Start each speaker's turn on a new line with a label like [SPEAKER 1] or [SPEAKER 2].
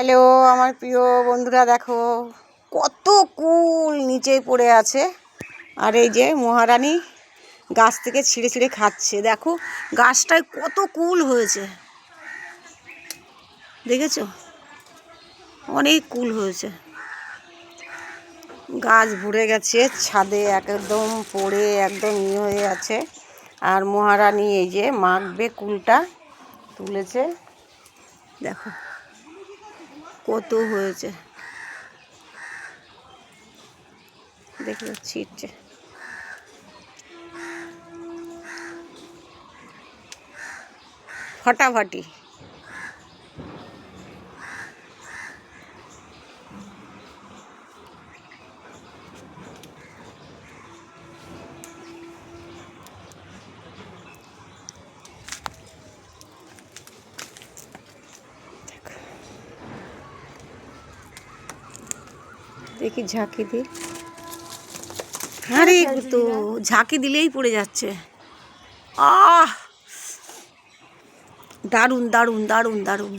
[SPEAKER 1] Hello আমার প্রিয় বন্ধুরা, দেখো কত কুল নিচে পড়ে আছে। আর এই যে মহারানী গাছ থেকে ছিঁড়ে ছিঁড়ে খাচ্ছে। দেখো গাছটায় কত কুল হয়েছে, দেখেছো? অনেক কুল হয়েছে। গাছ ভরে গেছে, ছাদে একদম পড়ে একদম হয়ে আছে। আর মহারানী এই যে মাখবে কুলটা তুলেছে, দেখো কত হয়েছে, দেখে ছিটছে। ফাটাফাটি। দেখি ঝাঁকি দিই। আরে তো ঝাঁকি দিলেই পড়ে যাচ্ছে। আহ, দারুণ দারুণ দারুণ দারুণ।